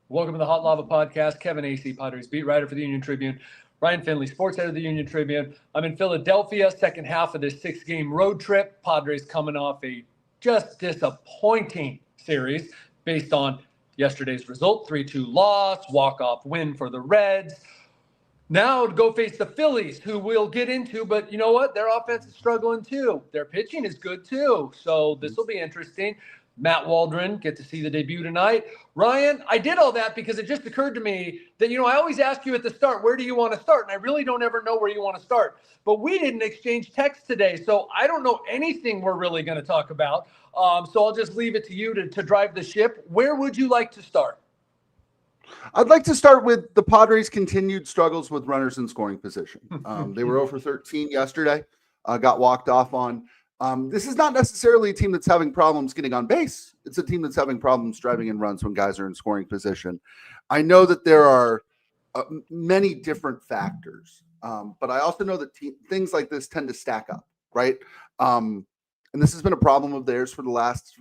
Welcome to the Hot Lava Podcast. Kevin Acee, Padres beat writer for the Union-Tribune. Ryan Finley, sports editor of the Union-Tribune. I'm in Philadelphia, second half of this 6-game road trip. Padres coming off a just disappointing series based on yesterday's result, 3-2 loss, walk-off win for the Reds. Now to go face the Phillies, who we'll get into, but you know what? Their offense is struggling too. Their pitching is good too. So this will be interesting. Matt Waldron, get to see the debut tonight. Ryan, I did all that because it just occurred to me that, I always ask you at the start, where do you want to start? And I really don't ever know where you want to start. But we didn't exchange text today, so I don't know anything we're really going to talk about. So I'll just leave it to you to drive the ship. Where would you like to start? I'd like to start with the Padres' continued struggles with runners in scoring position. They were 0 for 13 yesterday, got walked off on. This is not necessarily a team that's having problems getting on base. It's a team that's having problems driving in runs when guys are in scoring position. I know that there are many different factors, but I also know that things like this tend to stack up, right? And this has been a problem of theirs for the last,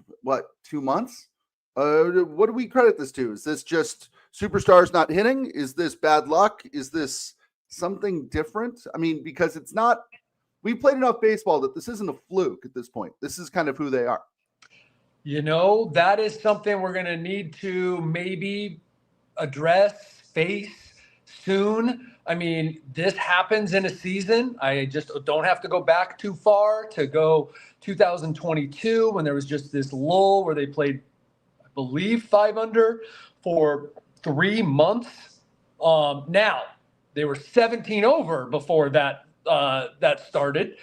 2 months? What do we credit this to? Is this just superstars not hitting? Is this bad luck? Is this something different? I mean, because it's not – we've played enough baseball that this isn't a fluke at this point. This is kind of who they are. That is something we're going to need to maybe address, face soon. I mean, this happens in a season. I just don't have to go back too far to go 2022 when there was just this lull where they played, I believe, 5 under for 3 months. Now, they were 17 over before that started.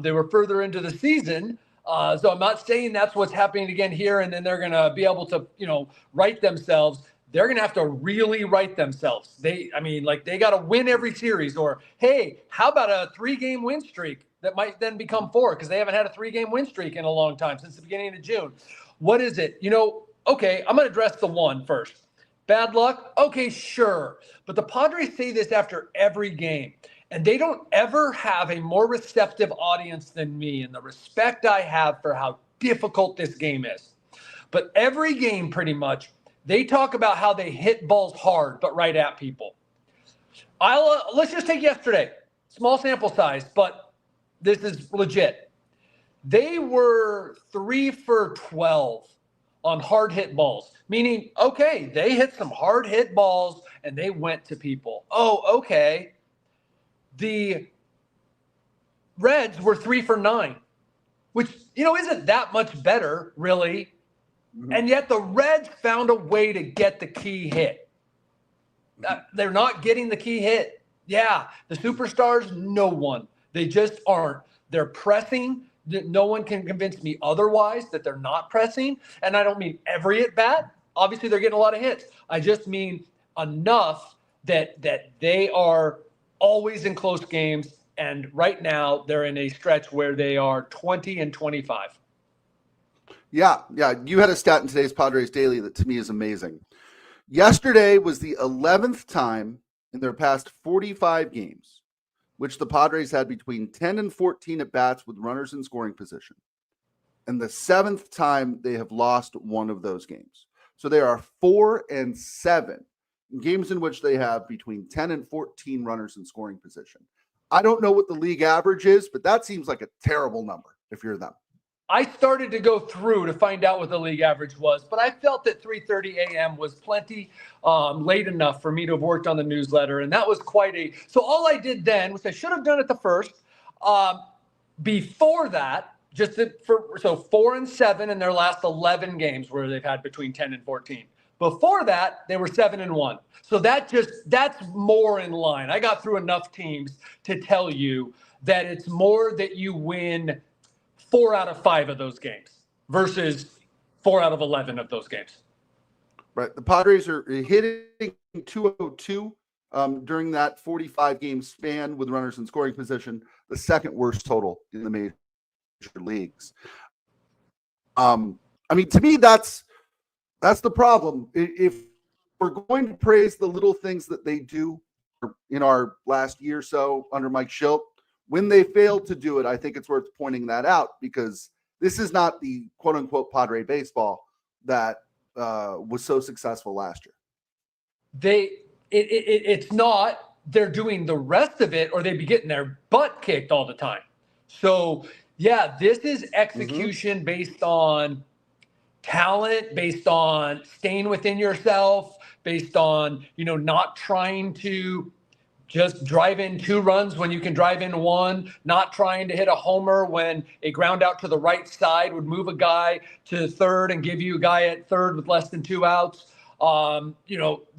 They were further into the season. So I'm not saying that's what's happening again here, and then they're going to be able to, right themselves. They're going to have to really right themselves. They got to win every series, or, hey, how about a 3-game win streak that might then become 4, because they haven't had a 3-game win streak in a long time, since the beginning of June. What is it? Okay, I'm going to address the one first. Bad luck? Okay, sure. But the Padres say this after every game. And they don't ever have a more receptive audience than me, and the respect I have for how difficult this game is. But every game, pretty much, they talk about how they hit balls hard, but right at people. Let's just take yesterday. Small sample size, but this is legit. They were 3 for 12 on hard hit balls, meaning, okay, they hit some hard hit balls and they went to people. Oh, okay. The Reds were 3 for 9, which, isn't that much better, really. Mm-hmm. And yet the Reds found a way to get the key hit. They're not getting the key hit. Yeah, the superstars, no one. They just aren't. They're pressing. No one can convince me otherwise that they're not pressing. And I don't mean every at-bat. Obviously, they're getting a lot of hits. I just mean enough that they are always in close games, and right now they're in a stretch where they are 20 and 25. Yeah. You had a stat in today's Padres Daily that to me is amazing. Yesterday was the 11th time in their past 45 games which the Padres had between 10 and 14 at-bats with runners in scoring position, and the 7th time they have lost one of those games. So they are 4 and 7. Games in which they have between 10 and 14 runners in scoring position. I don't know what the league average is, but that seems like a terrible number if you're them. I started to go through to find out what the league average was, but I felt that 3:30 a.m. was plenty late enough for me to have worked on the newsletter, and that was so all I did then, which I should have done at the first, before that, so 4 and 7 in their last 11 games where they've had between 10 and 14. Before that, they were 7 and 1. So that's more in line. I got through enough teams to tell you that it's more that you win 4 out of 5 of those games versus 4 out of 11 of those games. Right. The Padres are hitting 202 during that 45-game span with runners in scoring position, the second worst total in the major leagues. To me, that's the problem. If we're going to praise the little things that they do in our last year or so under Mike Shildt, when they fail to do it, I think it's worth pointing that out, because this is not the quote-unquote Padre baseball that was so successful last year. it's not they're doing the rest of it or they'd be getting their butt kicked all the time. So yeah, this is execution based on talent, based on staying within yourself, based on, not trying to just drive in 2 runs when you can drive in 1, not trying to hit a homer when a ground out to the right side would move a guy to third and give you a guy at third with less than 2 outs.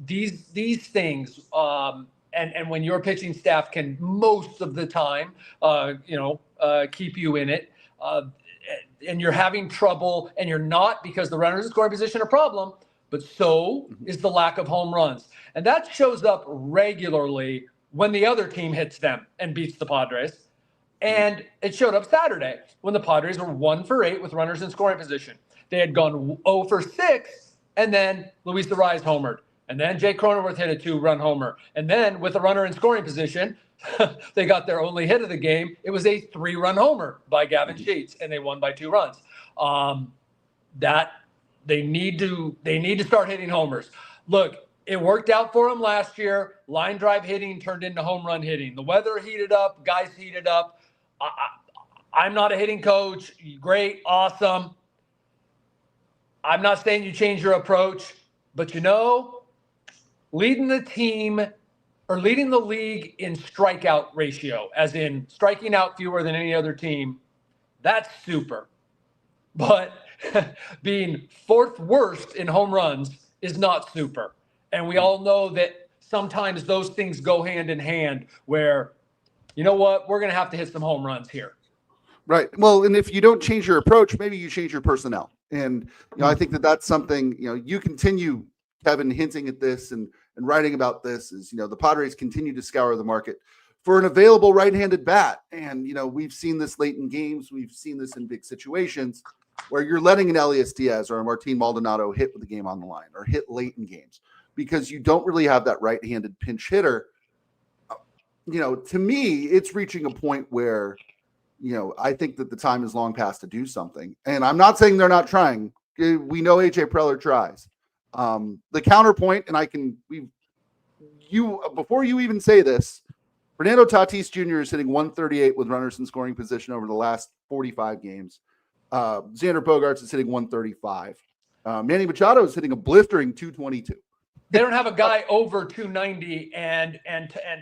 These things, and when your pitching staff can most of the time, keep you in it, and you're having trouble, and you're not, because the runners in scoring position are a problem, but so is the lack of home runs. And that shows up regularly when the other team hits them and beats the Padres. And it showed up Saturday when the Padres were 1 for 8 with runners in scoring position. They had gone 0 for 6, and then Luis Arraez homered. And then Jake Cronenworth hit a 2-run homer. And then with a runner in scoring position, they got their only hit of the game. It was a 3-run homer by Gavin Sheets, and they won by 2 runs. That they need to start hitting homers. Look, it worked out for them last year. Line drive hitting turned into home run hitting. The weather heated up, guys heated up. I'm not a hitting coach. Great, awesome. I'm not saying you change your approach, but leading the team or leading the league in strikeout ratio, as in striking out fewer than any other team, that's super. But being 4th worst in home runs is not super. And we all know that sometimes those things go hand in hand where, you know what, we're going to have to hit some home runs here. Right. Well, and if you don't change your approach, maybe you change your personnel. And, I think that's something, you continue, Kevin, hinting at this and writing about this is, the Padres continue to scour the market for an available right-handed bat. And, we've seen this late in games. We've seen this in big situations where you're letting an Elias Diaz or a Martin Maldonado hit with the game on the line or hit late in games because you don't really have that right-handed pinch hitter. To me, it's reaching a point where, I think that the time is long past to do something. And I'm not saying they're not trying. We know AJ Preller tries. The counterpoint, and before you even say this, Fernando Tatis Jr. is hitting 138 with runners in scoring position over the last 45 games. Xander Bogaerts is hitting 135. Manny Machado is hitting a blistering 222. They don't have a guy over 290, and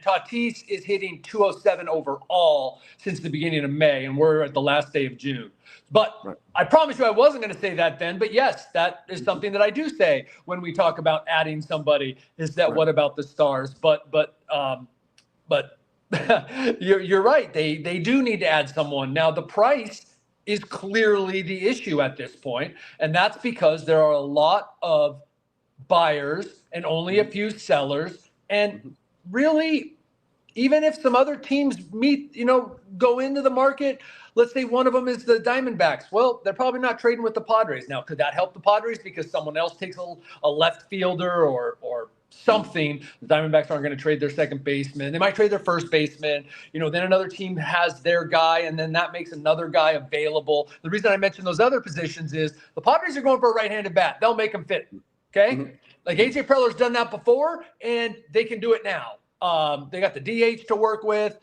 Tatis is hitting 207 overall since the beginning of May, and we're at the last day of June. But right. I promise you I wasn't going to say that then, but yes, that is something that I do say when we talk about adding somebody, is that right. What about the stars? But you're right. They do need to add someone. Now, the price is clearly the issue at this point, and that's because there are a lot of buyers and only a few sellers. And really, even if some other teams go into the market, let's say one of them is the Diamondbacks. Well, they're probably not trading with the Padres. Now, could that help the Padres because someone else takes a left fielder or something? The Diamondbacks aren't going to trade their second baseman. They might trade their first baseman. Then another team has their guy, and then that makes another guy available. The reason I mention those other positions is the Padres are going for a right-handed bat. They'll make them fit. Okay? Mm-hmm. Like AJ Preller's done that before, and they can do it now. They got the DH to work with.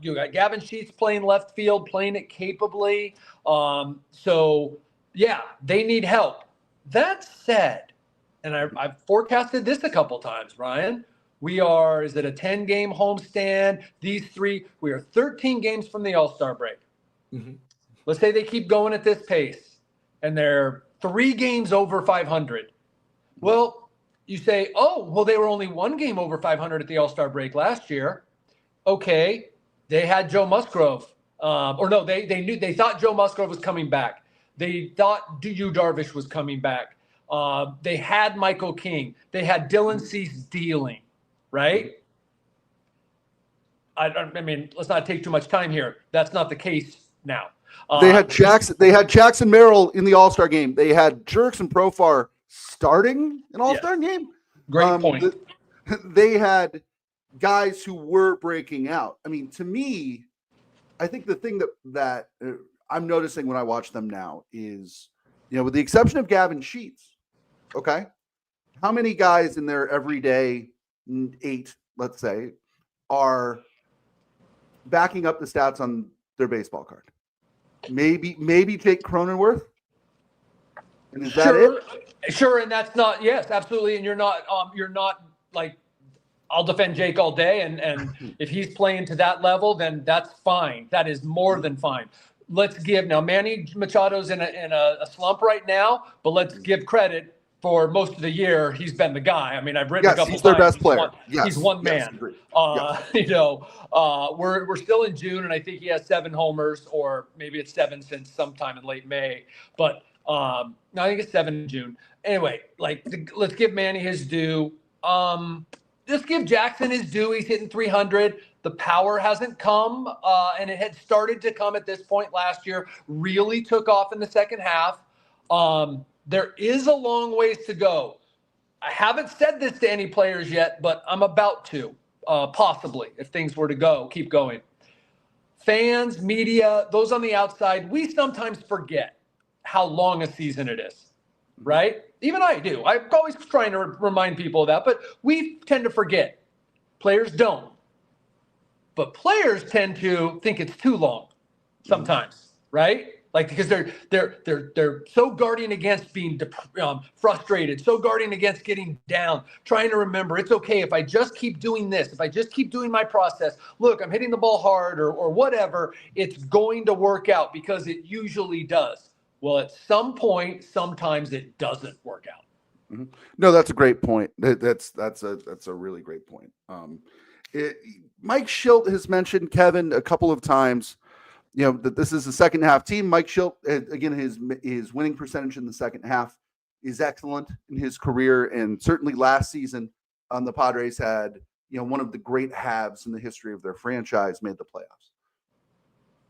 You got Gavin Sheets playing left field, playing it capably. So, yeah, they need help. That said, and I've forecasted this a couple times, Ryan, is it a 10-game homestand? These 3, we are 13 games from the All-Star break. Mm-hmm. Let's say they keep going at this pace, and they're 3 games over 500. Well, you say, they were only 1 game over 500 at the All-Star break last year. Okay, they had Joe Musgrove. They thought Joe Musgrove was coming back. They thought Yu Darvish was coming back. They had Michael King. They had Dylan Cease dealing, right? I mean, let's not take too much time here. That's not the case now. They had Jackson Merrill in the All-Star game. They had Jerks and Profar starting an All-Star game. Great point. They had guys who were breaking out. I mean, to me, I think the thing that I'm noticing when I watch them now is, with the exception of Gavin Sheets, okay, how many guys in their everyday 8, let's say, are backing up the stats on their baseball card? Maybe Jake Cronenworth. And is that it? Sure, and that's not, yes, absolutely. And you're not like, I'll defend Jake all day, and if he's playing to that level, then that's fine. That is more than fine. Let's give now Manny Machado's in a slump right now, but let's give credit for most of the year he's been the guy. I mean, I've written a couple he's their times. best player. He's one man. We're still in June, and I think he has 7 homers, or maybe it's 7 since sometime in late May. But no, I think it's 7 in June. Anyway, let's give Manny his due. Just give Jackson his due. He's hitting 300. The power hasn't come, and it had started to come at this point last year. Really took off in the second half. There is a long ways to go. I haven't said this to any players yet, but I'm about to, possibly, if things were to keep going. Fans, media, those on the outside, we sometimes forget how long a season it is, right? Even I do. I'm always trying to remind people of that, but we tend to forget. Players don't. But players tend to think it's too long sometimes, right? Like, because they're so guarding against being frustrated, so guarding against getting down, trying to remember it's okay if I just keep doing this, if I just keep doing my process. Look, I'm hitting the ball hard or whatever. It's going to work out, because it usually does. Well, at some point, sometimes it doesn't work out. Mm-hmm. No, that's a great point. That's a really great point. Mike Shildt has mentioned, Kevin, a couple of times, that this is a second half team. Mike Shildt, again, his winning percentage in the second half is excellent in his career. And certainly last season, the Padres had, one of the great halves in the history of their franchise, made the playoffs.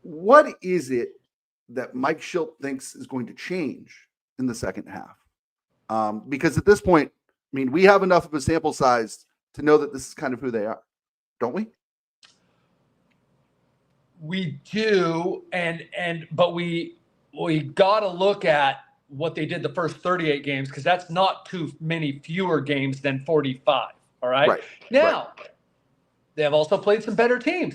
What is it that Mike Shildt thinks is going to change in the second half? Because at this point, I mean, we have enough of a sample size to know that this is kind of who they are, don't we? We do, but we got to look at what they did the first 38 games, because that's not too many fewer games than 45. All right. Now, they have also played some better teams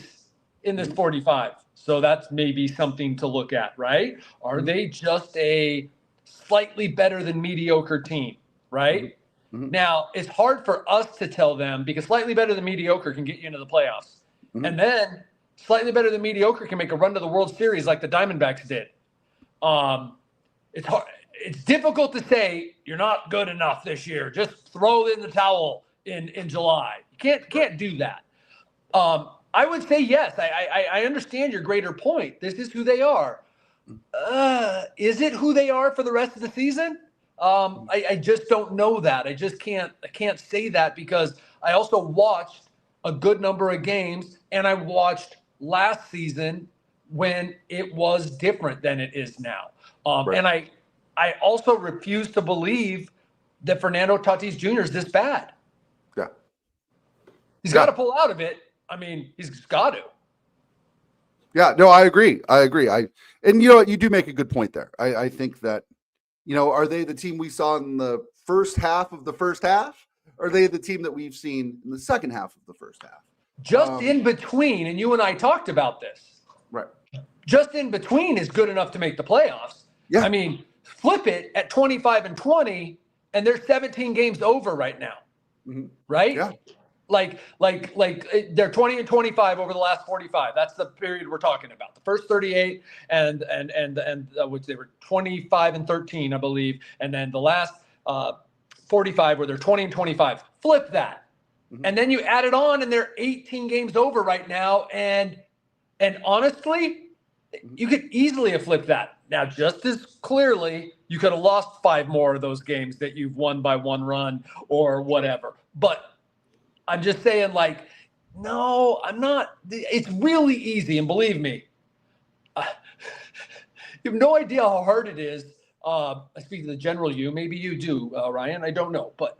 in this 45, so that's maybe something to look at, right? Are they just a slightly better than mediocre team, right? Now, it's hard for us to tell them, because slightly better than mediocre can get you into the playoffs, and then slightly better than mediocre can make a run to the World Series like the Diamondbacks did. It's hard. It's difficult to say you're not good enough this year. Just throw in the towel in July. You can't do that. I would say yes. I understand your greater point. This is who they are. Is it who they are for the rest of the season? I just don't know that. I can't say that, because I also watched a good number of games, and I watched last season when it was different than it is now. And I also refuse to believe that Fernando Tatis Jr. is this bad. Yeah. He's got to pull out of it. I mean, he's got to. Yeah, no, I agree. And you know what? You do make a good point there. I think that, are they the team we saw in the first half of the first half? Or are they the team that we've seen in the second half of the first half? Just in between, and you and I talked about this. Right. Just in between is good enough to make the playoffs. Yeah. I mean, flip it at 25-20, and they're 17 games over right now. Right? Yeah. Like they're 20-25 over the last 45. That's the period we're talking about. The first 38 and which they were 25-13, I believe, and then the last 45 where they're 20-25. Flip that. And then you add it on, and they're 18 games over right now. And honestly, you could easily have flipped that. Now, just as clearly, you could have lost 5 more of those games that you've won by 1 run or whatever. But I'm just saying, no, I'm not. It's really easy. And believe me, you have no idea how hard it is. I speak to the general you. Maybe you do, Ryan. I don't know. But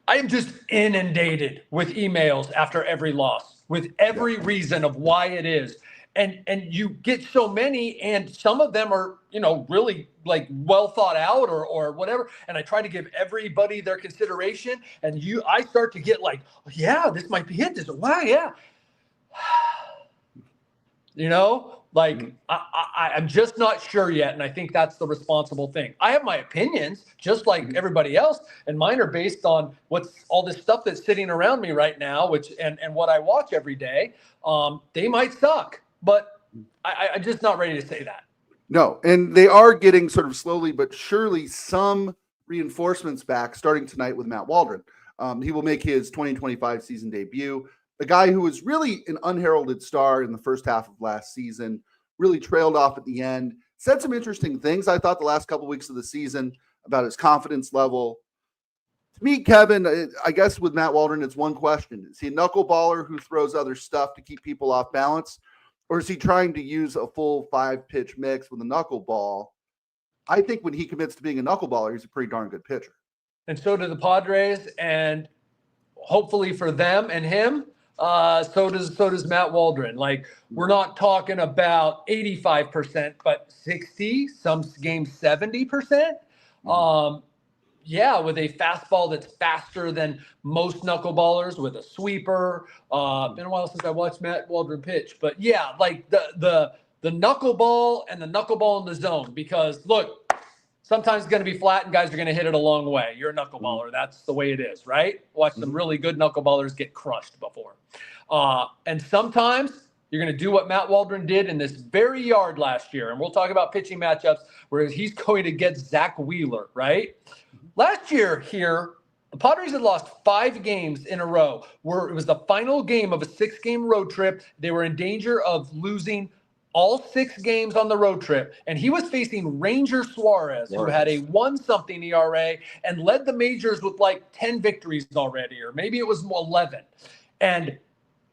I am just inundated with emails after every loss, with every reason of why it is. And you get so many, and some of them are, really like well thought out or whatever. And I try to give everybody their consideration. And I start to get like, yeah, this might be it. Wow, yeah. I'm just not sure yet. And I think that's the responsible thing. I have my opinions just like everybody else, and mine are based on what's all this stuff that's sitting around me right now, and what I watch every day. They might suck, but I'm just not ready to say that. No, and they are getting sort of slowly but surely some reinforcements back starting tonight with Matt Waldron. He will make his 2025 season debut. A guy who was really an unheralded star in the first half of last season, really trailed off at the end, said some interesting things, I thought, the last couple of weeks of the season about his confidence level. To me, Kevin, I guess with Matt Waldron, it's one question. Is he a knuckleballer who throws other stuff to keep people off balance? Or is he trying to use a full 5-pitch mix with a knuckleball? I think when he commits to being a knuckleballer, he's a pretty darn good pitcher. And so do the Padres, and hopefully for them and him, so does Matt Waldron. Like, we're not talking about 85%, but 60, some games 70%. With a fastball that's faster than most knuckleballers, with a sweeper. Been a while since I watched Matt Waldron pitch, but yeah, like the knuckleball and the knuckleball in the zone, because look, sometimes it's going to be flat and guys are going to hit it a long way. You're a knuckleballer. That's the way it is, right? Watch some really good knuckleballers get crushed before. And sometimes you're going to do what Matt Waldron did in this very yard last year. And we'll talk about pitching matchups where he's going to get Zack Wheeler, right? Last year here, the Padres had lost 5 games in a row where it was the final game of a 6-game road trip. They were in danger of losing all 6 games on the road trip. And he was facing Ranger Suarez, who had a 1-something ERA and led the majors with like 10 victories already, or maybe it was 11. And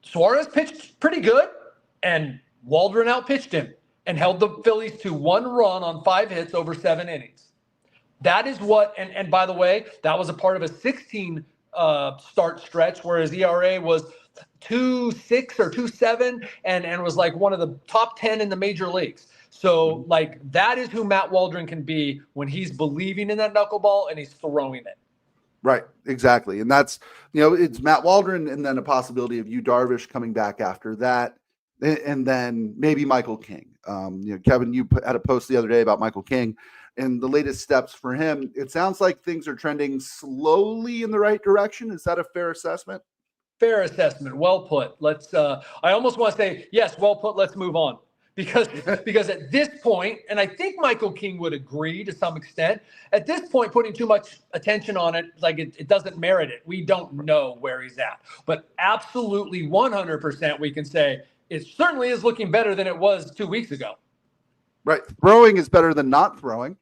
Suarez pitched pretty good, and Waldron outpitched him and held the Phillies to 1 run on 5 hits over 7 innings. That is what, and by the way, that was a part of a 16 start stretch where his ERA was 2.6 or 2.7 and was like one of the top 10 in the major leagues. So like, that is who Matt Waldron can be when he's believing in that knuckleball and he's throwing it. Right, exactly. And that's, it's Matt Waldron and then a possibility of Yu Darvish coming back after that. And then maybe Michael King. Kevin, you had a post the other day about Michael King and the latest steps for him. It sounds like things are trending slowly in the right direction. Is that a fair assessment? Fair assessment. Well put. Let's, I almost want to say, yes, well put. Let's move on. Because at this point, and I think Michael King would agree to some extent, at this point, putting too much attention on it, like it doesn't merit it. We don't know where he's at. But absolutely 100% we can say it certainly is looking better than it was 2 weeks ago. Right. Throwing is better than not throwing.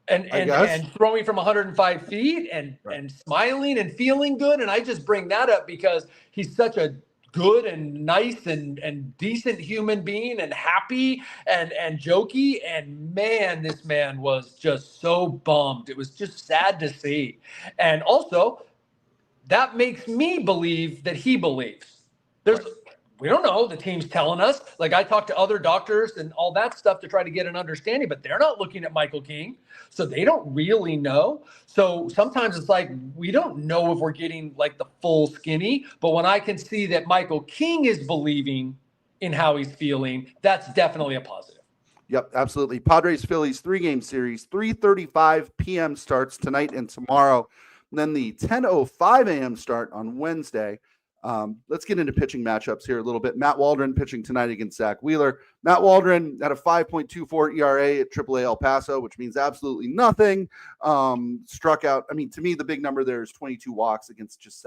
And throwing from 105 feet and smiling and feeling good. And I just bring that up because he's such a good and nice and decent human being and happy and jokey. And man, this man was just so bummed. It was just sad to see. And also, that makes me believe that he believes. We don't know. The team's telling us. Like, I talked to other doctors and all that stuff to try to get an understanding, but they're not looking at Michael King. So they don't really know. So sometimes it's like, we don't know if we're getting like the full skinny, but when I can see that Michael King is believing in how he's feeling, that's definitely a positive. Yep, absolutely. Padres Phillies 3-game series, 3:35 p.m. starts tonight and tomorrow. And then the 10:05 a.m. start on Wednesday. Let's get into pitching matchups here a little bit. Matt Waldron pitching tonight against Zack Wheeler. Matt Waldron had a 5.24 ERA at AAA El Paso, which means absolutely nothing. Struck out. I mean, to me, the big number there is 22 walks against just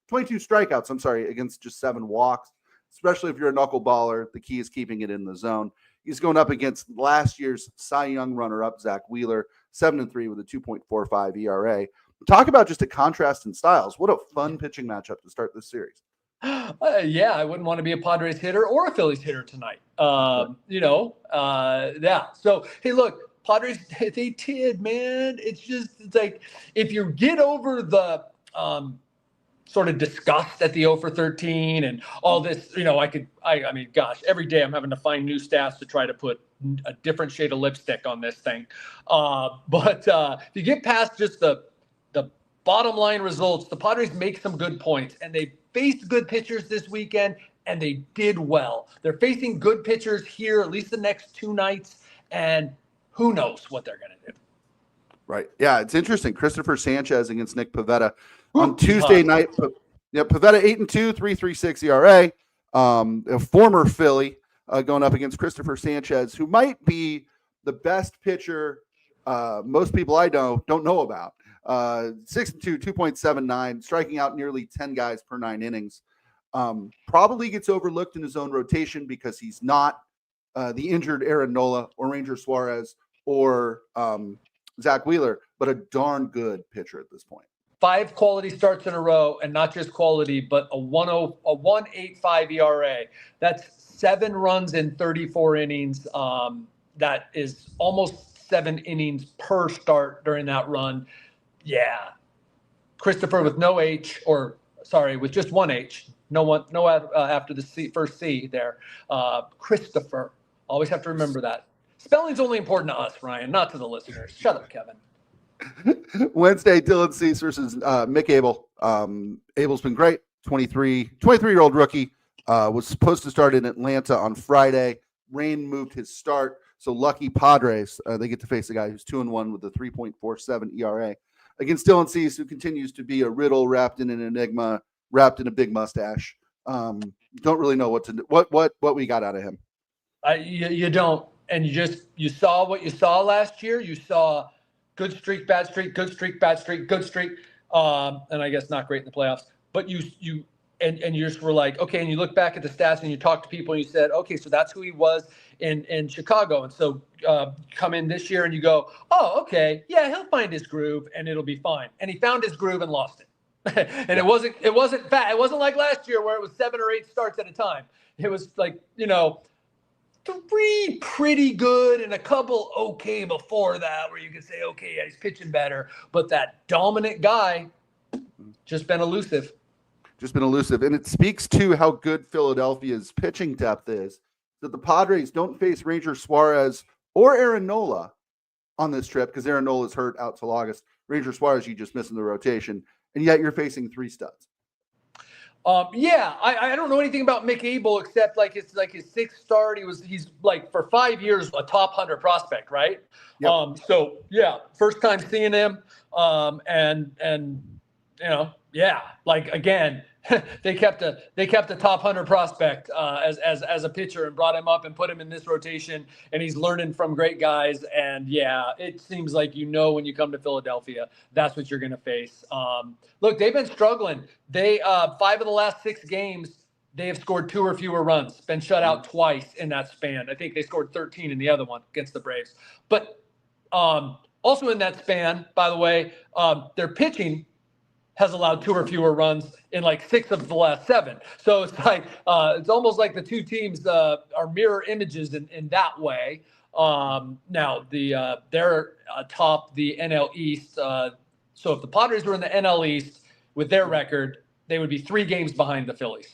22 strikeouts, against just 7 walks. Especially if you're a knuckleballer, the key is keeping it in the zone. He's going up against last year's Cy Young runner-up, Zack Wheeler, 7-3 with a 2.45 ERA. Talk about just a contrast in styles. What a fun pitching matchup to start this series. Yeah, I wouldn't want to be a Padres hitter or a Phillies hitter tonight. Yeah. So, hey, look, Padres, they did, man. It's like, if you get over the sort of disgust at the 0 for 13 and all this. I mean, gosh, every day I'm having to find new stats to try to put a different shade of lipstick on this thing. But if you get past just the bottom line results, the Padres make some good points, and they faced good pitchers this weekend, and they did well. They're facing good pitchers here at least the next 2 nights, and who knows what they're going to do. Right. Yeah, it's interesting. Christopher Sanchez against Nick Pivetta on Tuesday night. Yeah, Pivetta 8-2, 3.36 ERA. A former Philly going up against Christopher Sanchez, who might be the best pitcher most people I know don't know about. 6-2, 2.79, striking out nearly 10 guys per 9 innings. Probably gets overlooked in his own rotation because he's not the injured Aaron Nola or Ranger Suarez or Zack Wheeler, but a darn good pitcher at this point. 5 quality starts in a row, and not just quality, but a 1.85 ERA. That's 7 runs in 34 innings. That is almost 7 innings per start during that run. Yeah. Christopher with no H, or sorry, with just 1 H. No after the first C there. Christopher. Always have to remember that. Spelling's only important to us, Ryan, not to the listeners. Shut up, Kevin. Wednesday, Dylan Cease versus Mick Abel. Abel's been great. 23-year-old rookie. Was supposed to start in Atlanta on Friday. Rain moved his start. So lucky Padres, they get to face a guy who's 2-1 with a 3.47 ERA against Dylan Cease, who continues to be a riddle wrapped in an enigma, wrapped in a big mustache. Don't really know what we got out of him. You don't. And you saw what you saw last year. You saw good streak, bad streak, good streak, bad streak, good streak. And I guess not great in the playoffs. But you just were like, okay, and you look back at the stats and you talk to people and you said, okay, so that's who he was in Chicago. And so come in this year and you go, oh, okay, yeah, he'll find his groove and it'll be fine. And he found his groove and lost it. And it wasn't bad. It wasn't like last year where it was 7 or 8 starts at a time. It was like, 3 pretty good and a couple okay before that where you could say, okay, yeah, he's pitching better. But that dominant guy just been elusive. And it speaks to how good Philadelphia's pitching depth is, that the Padres don't face Ranger Suarez or Aaron Nola on this trip because Aaron Nola's hurt out till August. Ranger Suarez, you just missing the rotation, and yet you're facing 3 studs. Yeah, I don't know anything about Mick Abel except it's like his 6th start. He's like for 5 years a top 100 prospect, right? Yep. So yeah, first time seeing him, and yeah, like again, they kept a top 100 prospect as a pitcher and brought him up and put him in this rotation, and he's learning from great guys. And yeah, it seems like when you come to Philadelphia, that's what you're going to face. Look, they've been struggling. They 5 of the last 6 games they have scored 2 or fewer runs. Been shut out twice in that span. I think they scored 13 in the other one against the Braves. But also in that span, by the way, their pitching has allowed 2 or fewer runs in like 6 of the last 7. So it's like it's almost like the 2 teams are mirror images in that way. Now they're atop the NL East. So if the Padres were in the NL East with their record, they would be 3 games behind the Phillies.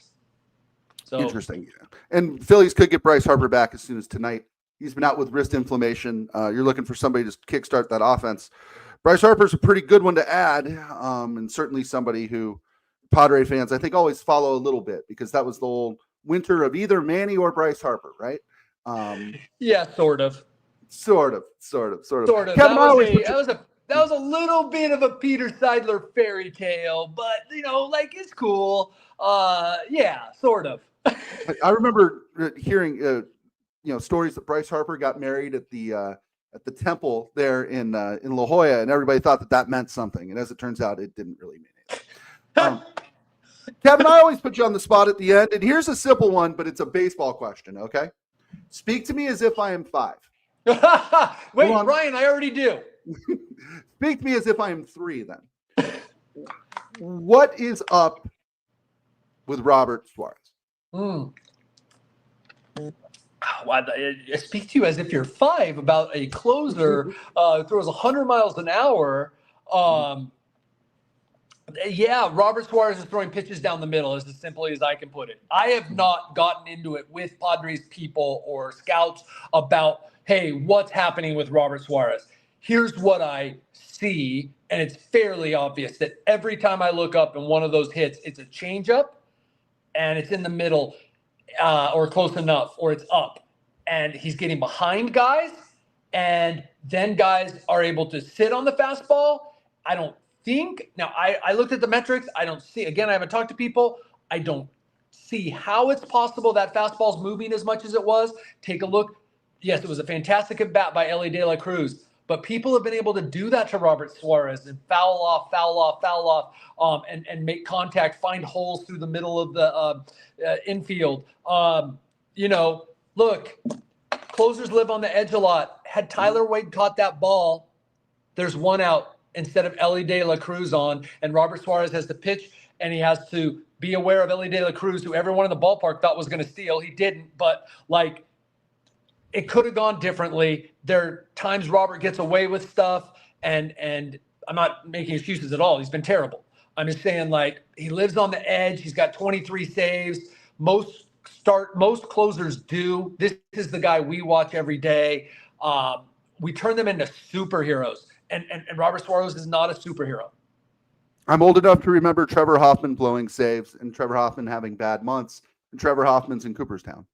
So interesting. Yeah. And Phillies could get Bryce Harper back as soon as tonight. He's been out with wrist inflammation. You're looking for somebody to kickstart that offense. Bryce Harper's a pretty good one to add, and certainly somebody who Padre fans, I think, always follow a little bit because that was the old winter of either Manny or Bryce Harper, right? Yeah, sort of. Sort of. Kevin, that was a little bit of a Peter Seidler fairy tale, but it's cool. Yeah, sort of. I remember hearing stories that Bryce Harper got married at the temple there in La Jolla, and everybody thought that meant something. And as it turns out, it didn't really mean it. Kevin, I always put you on the spot at the end, and here's a simple one, but it's a baseball question, okay? Speak to me as if I am 5. Wait, Ryan, I already do. Speak to me as if I am 3 then. What is up with Robert Suarez? I speak to you as if you're 5 about a closer throws 100 miles an hour. Yeah, Robert Suarez is throwing pitches down the middle, as simply as I can put it. I have not gotten into it with Padres people or scouts about, hey, what's happening with Robert Suarez? Here's what I see, and it's fairly obvious that every time I look up and one of those hits, it's a changeup, and it's in the middle or close enough, or it's up. And he's getting behind guys, and then guys are able to sit on the fastball. I don't think now I looked at the metrics. I don't see, again, I haven't talked to people. I don't see how it's possible that fastball's moving as much as it was. Take a look. Yes, it was a fantastic at bat by Ellie De La Cruz, but people have been able to do that to Robert Suarez and foul off, and make contact, find holes through the middle of the infield. Look, closers live on the edge a lot. Had Tyler Wade caught that ball, there's one out instead of Ellie De La Cruz on, and Robert Suarez has to pitch, and he has to be aware of Ellie De La Cruz, who everyone in the ballpark thought was going to steal. He didn't, but it could have gone differently. There are times Robert gets away with stuff, and I'm not making excuses at all. He's been terrible. I'm just saying, he lives on the edge. He's got 23 saves. Most closers do. This is the guy we watch every day. We turn them into superheroes. And Robert Suarez is not a superhero. I'm old enough to remember Trevor Hoffman blowing saves and Trevor Hoffman having bad months, and Trevor Hoffman's in Cooperstown.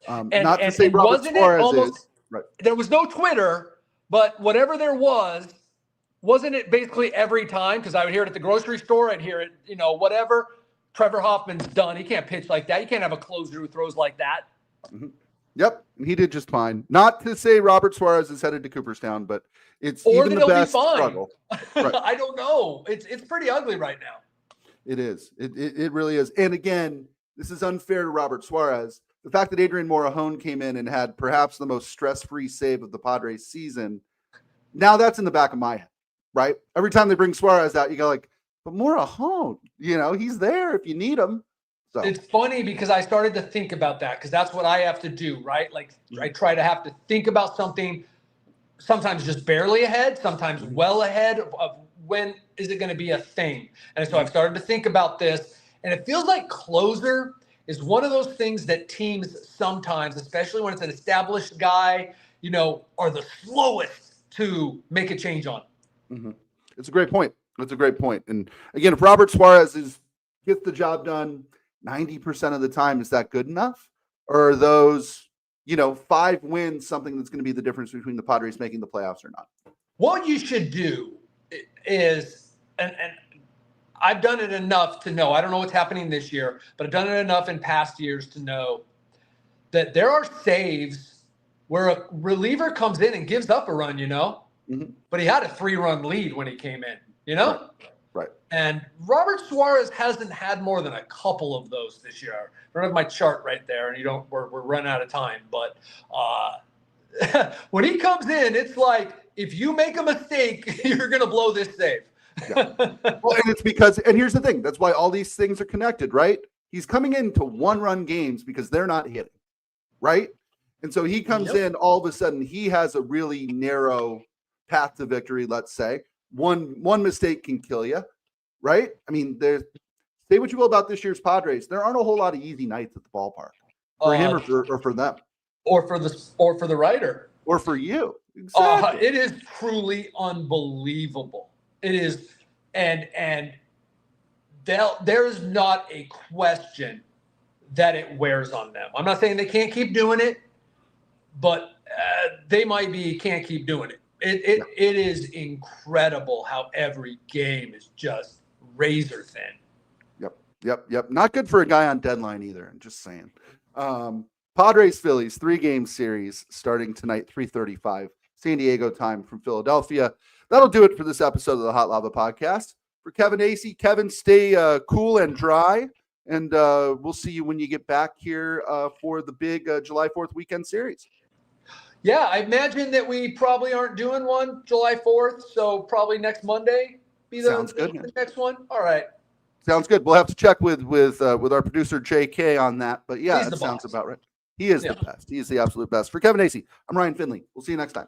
Not to say Robert Suarez is. Right. There was no Twitter, but whatever there was, wasn't it basically every time? Because I would hear it at the grocery store. I'd hear it, whatever. Trevor Hoffman's done. He can't pitch like that. You can't have a closer who throws like that. Mm-hmm. Yep, and he did just fine. Not to say Robert Suarez is headed to Cooperstown, but it's or even the best struggle. Right. I don't know. It's pretty ugly right now. It is. It really is. And again, this is unfair to Robert Suarez. The fact that Adrian Morejon came in and had perhaps the most stress-free save of the Padres season, now that's in the back of my head, right? Every time they bring Suarez out, you go but Morejon, he's there if you need him. So it's funny because I started to think about that because that's what I have to do, right? I try to have to think about something, sometimes just barely ahead, sometimes well ahead of when is it going to be a thing. And so I've started to think about this, and it feels like closer is one of those things that teams sometimes, especially when it's an established guy, are the slowest to make a change on. Mm-hmm. It's a great point. That's a great point. And again, if Robert Suarez gets the job done 90% of the time, is that good enough? Or are those, 5 wins something that's going to be the difference between the Padres making the playoffs or not? What you should do is, and I've done it enough to know, I don't know what's happening this year, but I've done it enough in past years to know that there are saves where a reliever comes in and gives up a run, mm-hmm. but he had a 3-run lead when he came in, Right. And Robert Suarez hasn't had more than a couple of those this year. I don't have my chart right there, and we're running out of time. But when he comes in, it's like if you make a mistake, you're going to blow this save. Yeah. Well, and it's because, and here's the thing, that's why all these things are connected, right? He's coming into 1-run games because they're not hitting, right? And so he comes in, all of a sudden, he has a really narrow path to victory, let's say. One mistake can kill you, right? I mean, say what you will about this year's Padres. There aren't a whole lot of easy nights at the ballpark for him or for them, or for the writer, or for you. Exactly. It is truly unbelievable. It is, and there is not a question that it wears on them. I'm not saying they can't keep doing it, but they can't keep doing it. It is incredible how every game is just razor thin. Yep. Not good for a guy on deadline either. I'm just saying. Padres Phillies 3-game series starting tonight, 3:35 San Diego time from Philadelphia. That'll do it for this episode of the Hot Lava Podcast. For Kevin Acee, Kevin, stay cool and dry, and we'll see you when you get back here for the big July 4th weekend series. Yeah, I imagine that we probably aren't doing one July 4th, so probably next Monday be the next one. All right. Sounds good. We'll have to check with our producer JK on that, but yeah, that sounds about right. He is the best. He is the absolute best. For Kevin Acee, I'm Ryan Finley. We'll see you next time.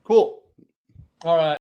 Cool. All right.